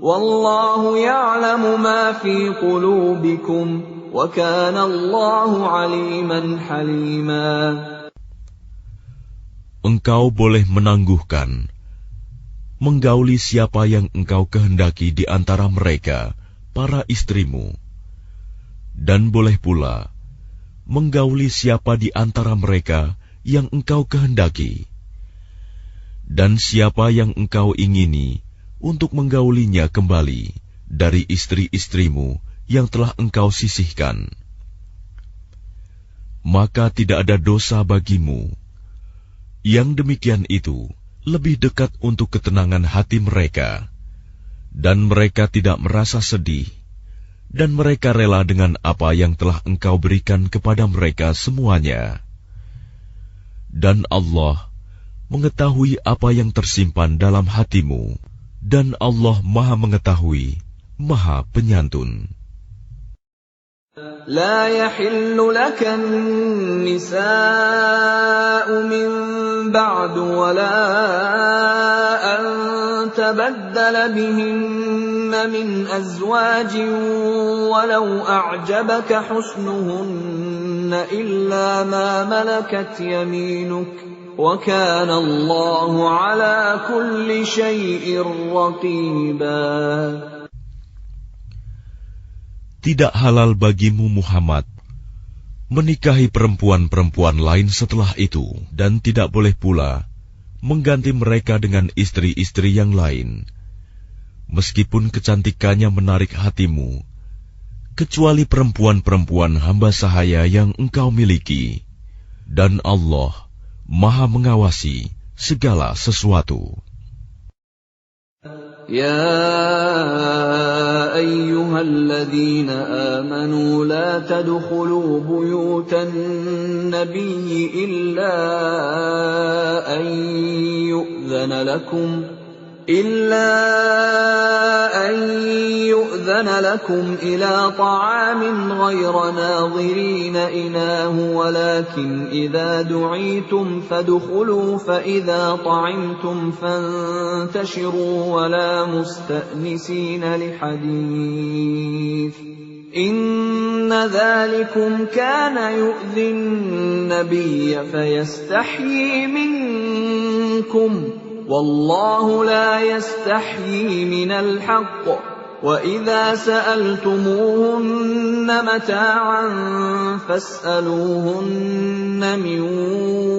والله يعلم ما في قلوبكم وكان الله عليما حليما. Engkau boleh menangguhkan menggauli siapa yang engkau kehendaki di antara mereka, para istrimu, dan boleh pula menggauli siapa di antara mereka yang engkau kehendaki, dan siapa yang engkau ingini untuk menggaulinya kembali dari istri-istrimu yang telah engkau sisihkan. Maka tidak ada dosa bagimu. Yang demikian itu lebih dekat untuk ketenangan hati mereka, dan mereka tidak merasa sedih, dan mereka rela dengan apa yang telah engkau berikan kepada mereka semuanya. Dan Allah mengetahui apa yang tersimpan dalam hatimu, dan Allah Maha Mengetahui, Maha Penyantun. لا يحل لك النساء من بعد ولا أن تبدل بهن من أزواج ولو أعجبك حسنهن إلا ما ملكت يمينك وكان الله على كل شيء رقيبا. Tidak halal bagimu Muhammad menikahi perempuan-perempuan lain setelah itu, dan tidak boleh pula mengganti mereka dengan istri-istri yang lain, meskipun kecantikannya menarik hatimu, kecuali perempuan-perempuan hamba sahaya yang engkau miliki, dan Allah Maha mengawasi segala sesuatu. يا أيها الذين آمنوا لا تدخلوا بيوت النبي إلا أن يؤذن لكم إلى طعام غير ناظرين إناه ولكن إذا دعيتم فادخلوا فإذا طعمتم فانتشروا ولا مستأنسين لحديث إن ذلكم كان يؤذي النبي فيستحيي منكم والله لا يستحيي من الحق وإذا سألتموهن متاعا فاسألوهن من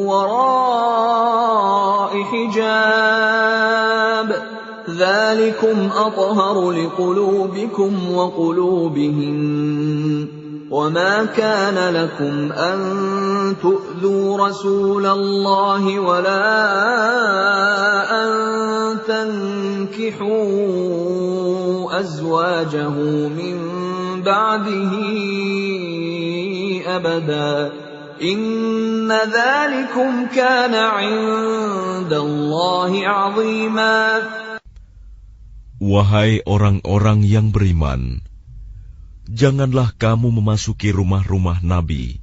وراء حجاب ذلكم أطهر لقلوبكم وقلوبهن وما كان لكم أن تؤذوا رسول الله ولا أن تنكحوا أزواجه من بعده أبدا إن ذلكم كان عند الله عظيما. Wahai orang-orang yang beriman, janganlah kamu memasuki rumah-rumah Nabi,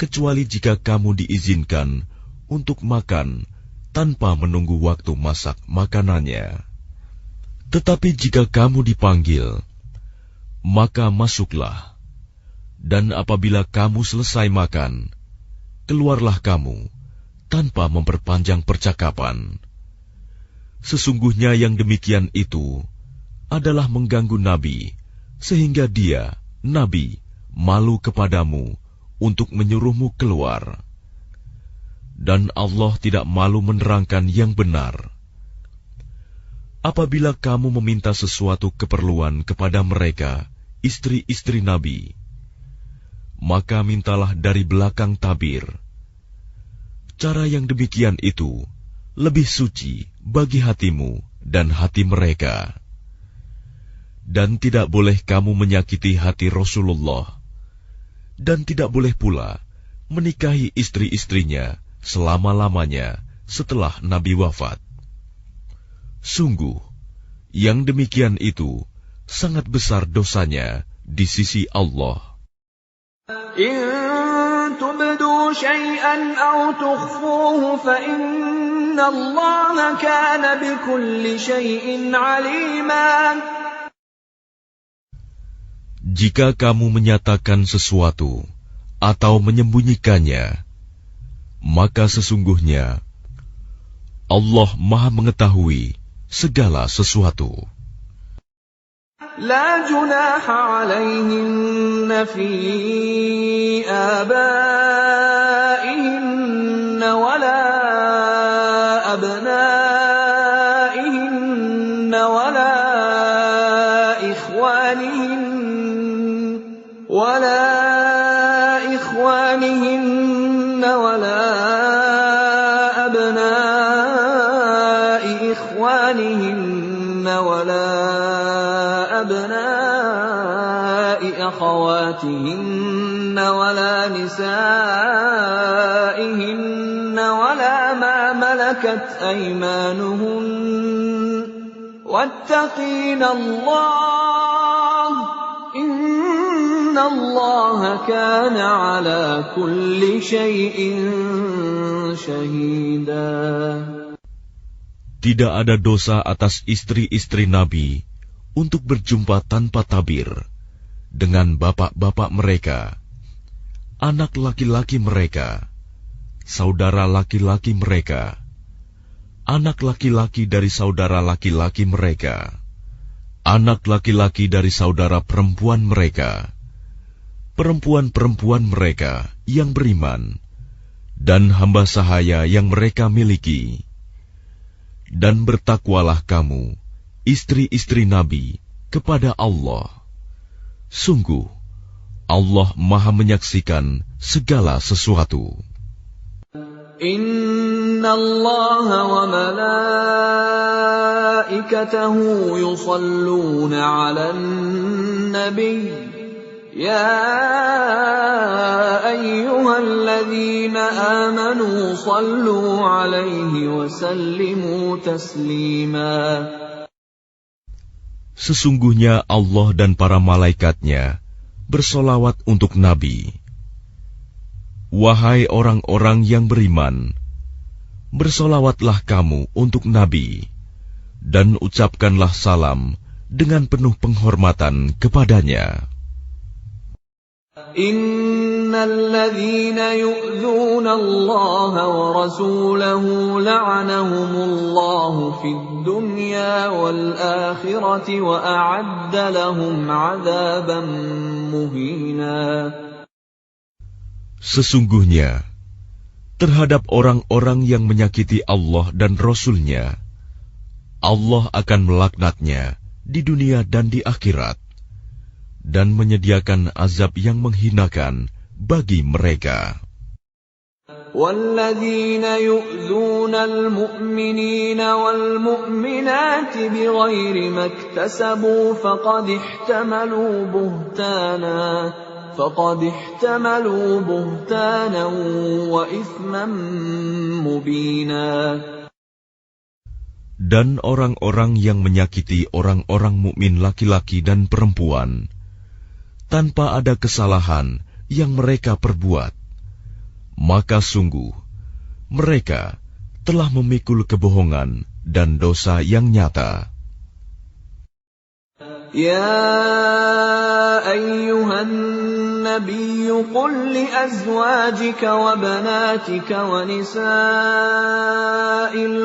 kecuali jika kamu diizinkan untuk makan tanpa menunggu waktu masak makanannya. Tetapi jika kamu dipanggil, maka masuklah, dan apabila kamu selesai makan, keluarlah kamu tanpa memperpanjang percakapan. Sesungguhnya yang demikian itu adalah mengganggu Nabi, sehingga dia, Nabi, malu kepadamu untuk menyuruhmu keluar. Dan Allah tidak malu menerangkan yang benar. Apabila kamu meminta sesuatu keperluan kepada mereka, istri-istri Nabi, maka mintalah dari belakang tabir. Cara yang demikian itu lebih suci bagi hatimu dan hati mereka. Dan tidak boleh kamu menyakiti hati Rasulullah, dan tidak boleh pula menikahi istri-istrinya selama-lamanya setelah Nabi wafat. Sungguh, yang demikian itu sangat besar dosanya di sisi Allah. إن تبدوا شيئا أو تخفوه فإن الله كان بكل شيء عليما. Jika kamu menyatakan sesuatu atau menyembunyikannya, maka sesungguhnya Allah Maha mengetahui segala sesuatu. لا جناح عليهن في آبائهن ولا أبنائهن ولا إخوانهن ولا أبناء إخوانهن ولا أبناء أخواتهن ولا نسائهن ولا ما ملكت أيمانهن واتقين الله إن الله كان على كل شيء شهيدا. Tidak ada dosa atas istri-istri Nabi untuk berjumpa tanpa tabir dengan bapak-bapak mereka, anak laki-laki mereka, saudara laki-laki mereka, anak laki-laki dari saudara laki-laki mereka, anak laki-laki dari saudara perempuan mereka, perempuan-perempuan mereka yang beriman, dan hamba sahaya yang mereka miliki. Dan bertakwalah kamu, istri-istri Nabi, kepada Allah. Sungguh, Allah Maha menyaksikan segala sesuatu. Innallaha wa malaikatahu yusalluna 'alan nabiy. Ya ayyuhalladzina amanu sallu 'alaihi wa sallimu taslima. Sesungguhnya Allah dan para malaikatnya bersolawat untuk Nabi. Wahai orang-orang yang beriman, bersolawatlah kamu untuk Nabi, dan ucapkanlah salam dengan penuh penghormatan kepadanya. Innalladzina yu'dzuna Allah wa rasulahu la'anahumullahu fid dunya wal akhirati wa a'adda lahum 'adzaban muhina. Sesungguhnya, terhadap orang-orang yang menyakiti Allah dan Rasul-Nya, Allah akan melaknatnya di dunia dan di akhirat, dan menyediakan azab yang menghinakan bagi mereka. وَالَّذِينَ يُؤْذُونَ الْمُؤْمِنِينَ وَالْمُؤْمِنَاتِ بِغَيْرِ مَا اكْتَسَبُوا فَقَدِ احْتَمَلُوا بُهْتَانًا وَإِثْمًا مُبِينًا. Dan orang-orang yang menyakiti orang-orang mukmin laki-laki dan perempuan tanpa ada kesalahan yang mereka perbuat, maka sungguh mereka telah memikul kebohongan dan dosa yang nyata. Ya ayyuhan nabiyyu qul li azwajika wa banatika wa nisa'il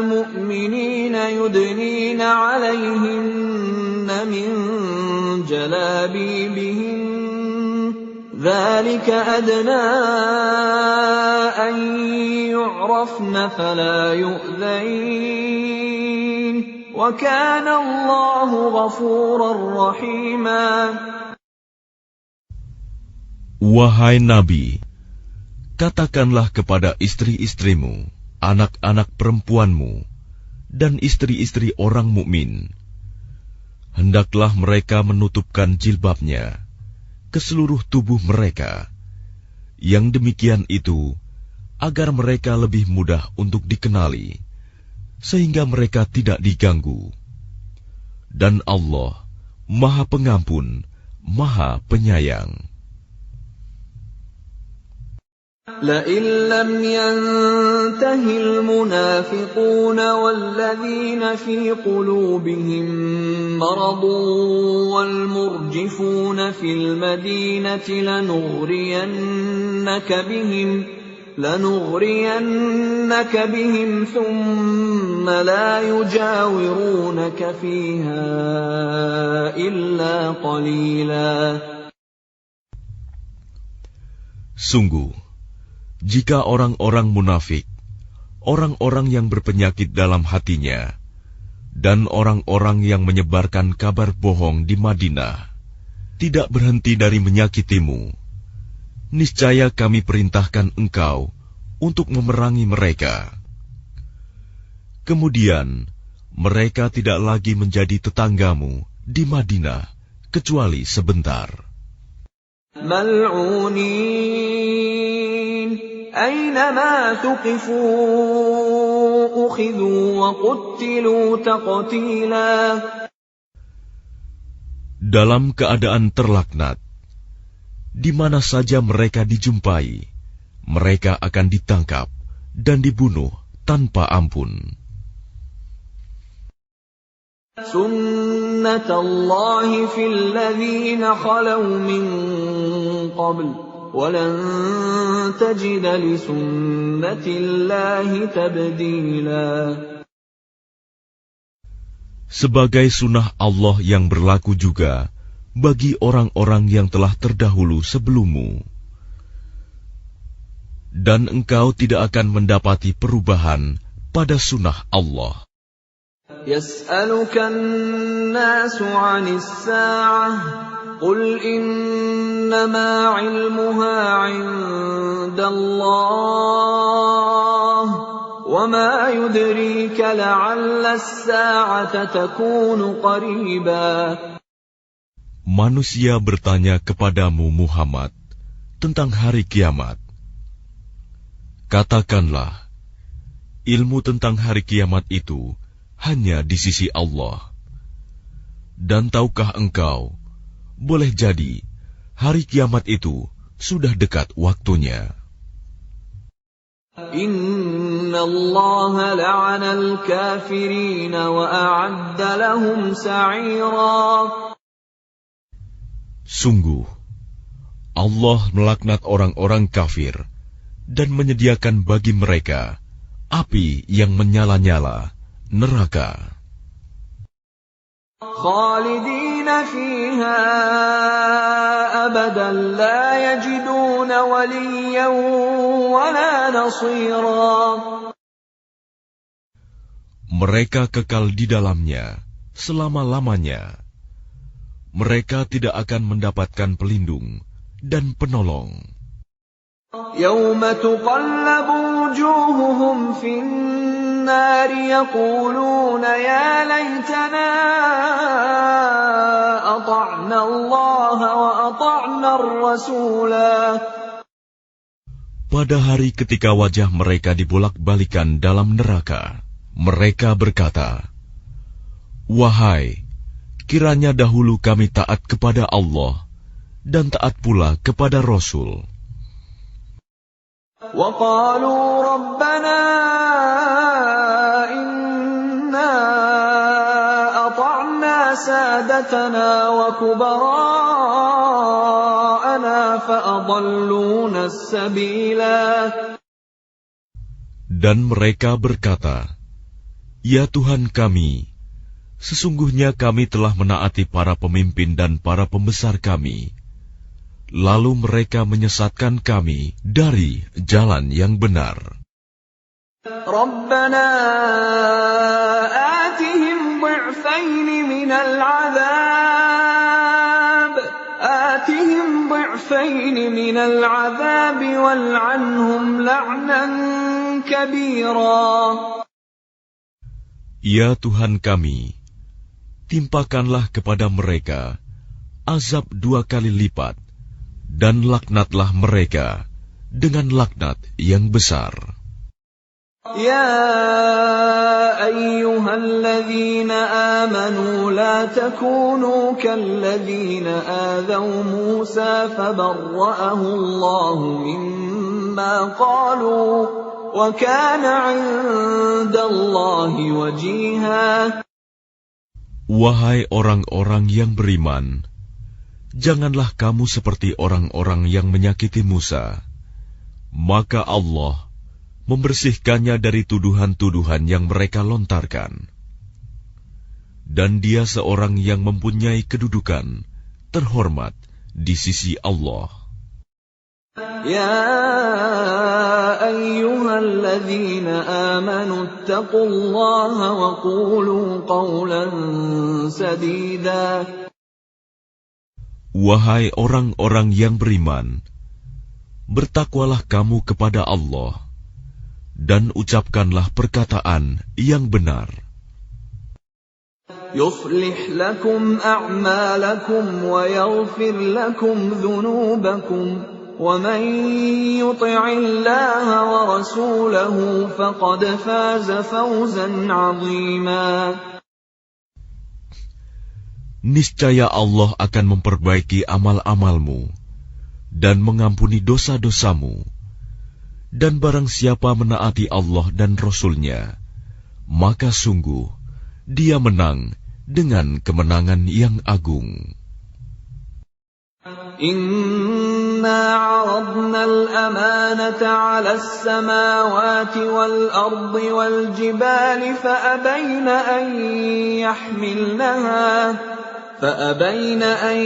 mu'minina yudnina 'alayhinna min jalabibihin ذلك أدنى أن يعرفن فلا يؤذين وكان الله غفورا رحيما. Wahai Nabi, katakanlah kepada istri-istrimu, anak-anak perempuanmu, dan istri-istri orang mukmin, hendaklah mereka menutupkan jilbabnya ke seluruh tubuh mereka. Yang demikian itu agar mereka lebih mudah untuk dikenali, sehingga mereka tidak diganggu. Dan Allah Maha Pengampun, Maha Penyayang. لئن لم ينته المنافقون والذين في قلوبهم مرض والمرجفون في المدينة لنغرينك بهم ثم لا يجاورونك فيها إلا قليلا. Sungguh, jika orang-orang munafik, orang-orang yang berpenyakit dalam hatinya, dan orang-orang yang menyebarkan kabar bohong di Madinah, tidak berhenti dari menyakitimu, niscaya kami perintahkan engkau untuk memerangi mereka. Kemudian, mereka tidak lagi menjadi tetanggamu di Madinah, kecuali sebentar. Mal'unin أينما ثقفوا أخذوا وقتلوا تقتيلا. Dalam keadaan terlaknat, di mana saja mereka dijumpai, mereka akan ditangkap dan dibunuh tanpa ampun. Sunnatullahi fil ladzina khalau min qabl وَلَن تَجِدَ لِسُنَّةِ اللَّهِ تَبْدِيلًا. Sebagai sunnah Allah yang berlaku juga bagi orang-orang yang telah terdahulu sebelummu. Dan engkau tidak akan mendapati perubahan pada sunnah Allah. يَسْأَلُكَ النَّاسُ عَنِ السَّاعَةِ قُلْ إِنَّمَا عِلْمُهَا عِندَ اللَّهِ وَمَا يُدْرِيكَ لَعَلَّ السَّاعَةَ تَكُونُ قَرِيبًا. Manusia bertanya kepadamu Muhammad tentang hari kiamat. Katakanlah, ilmu tentang hari kiamat itu hanya di sisi Allah. Dan tahukah engkau, boleh jadi hari kiamat itu sudah dekat waktunya. Inna Allah la'ana al-kafirin wa a'adda lahum sa'ira. Sungguh, Allah melaknat orang-orang kafir dan menyediakan bagi mereka api yang menyala-nyala, neraka. Khalidina fiha abadan la yajiduna waliyan wala nasira. Mereka kekal di dalamnya selama-lamanya. Mereka tidak akan mendapatkan pelindung dan penolong. Yawma tuqallabu wujuhuhum fin النار يقولون يا ليتنا أطعنا الله وأطعنا الرسولا. Pada hari ketika wajah mereka dibolak-balikan dalam neraka, mereka berkata, "Wahai, kiranya dahulu kami taat kepada Allah dan taat pula kepada Rasul." وَقَالُوا رَبَّنَا إِنَّا أَطَعْنَا سَادَتَنَا وَكُبَرَاءَنَا فَأَضَلُّونَا السَّبِيلَا. Dan mereka berkata, "Ya Tuhan kami, sesungguhnya kami telah menaati para pemimpin dan para pembesar kami. Lalu mereka menyesatkan kami dari jalan yang benar. Rabbana atihim ضعفين من العذاب والعنهم لعنا كبيرا. Ya Tuhan kami, timpakanlah kepada mereka azab 2 kali lipat, dan laknatlah mereka dengan laknat yang besar. Ya ayyuhalladzina amanu la takunu kalladzina adaw Musa fabarra'ahu Allahu mimma qalu wa kana 'indallahi wajiha. Wahai orang-orang yang beriman, janganlah kamu seperti orang-orang yang menyakiti Musa. Maka Allah membersihkannya dari tuduhan-tuduhan yang mereka lontarkan. Dan dia seorang yang mempunyai kedudukan terhormat di sisi Allah. Ya ayyuhalladzina amanu ittaqullaha wa qulu qawlan sadida. Wahai orang-orang yang beriman, bertakwalah kamu kepada Allah, dan ucapkanlah perkataan yang benar. Yuslih lakum a'malakum wa yaghfir lakum dhunubakum, wa man yuti'illaha wa rasulahu faqad faza fawzan 'azima. Niscaya Allah akan memperbaiki amal-amalmu dan mengampuni dosa-dosamu. Dan barang siapa menaati Allah dan Rasul-Nya, maka sungguh dia menang dengan kemenangan yang agung. Inna 'aradna al-amanata 'ala as-samawati wal-ardi wal-jibali فأبين أن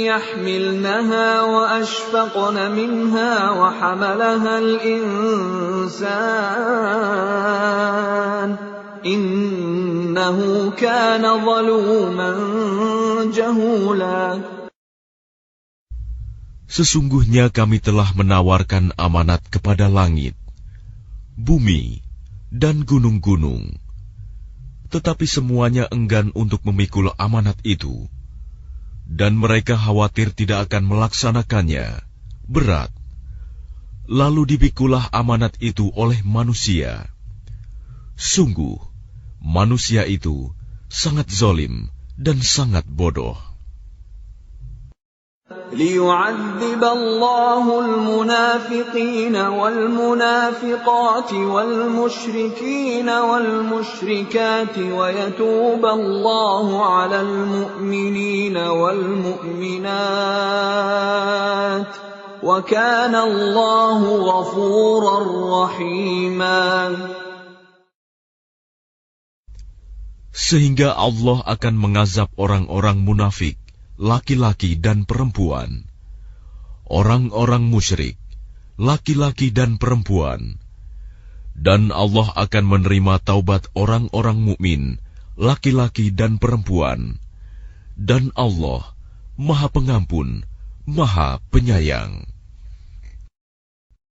يحملنها وأشفقن منها وحملها الإنسان إنه كان ظلوما جهولا. Sesungguhnya kami telah menawarkan amanat kepada langit, bumi, dan gunung-gunung. Tetapi semuanya enggan untuk memikul amanat itu, dan mereka khawatir tidak akan melaksanakannya, berat. Lalu dipikulah amanat itu oleh manusia. Sungguh, manusia itu sangat zalim dan sangat bodoh. ليعذب الله المنافقين والمنافقات والمشركين والمشركات ويتوب الله على المؤمنين والمؤمنات وكان الله غفورا رحيما. Sehingga Allah akan mengazab orang-orang munafik, laki-laki dan perempuan, orang-orang musyrik, laki-laki dan perempuan, dan Allah akan menerima taubat orang-orang mukmin, laki-laki dan perempuan, dan Allah Maha Pengampun, Maha Penyayang.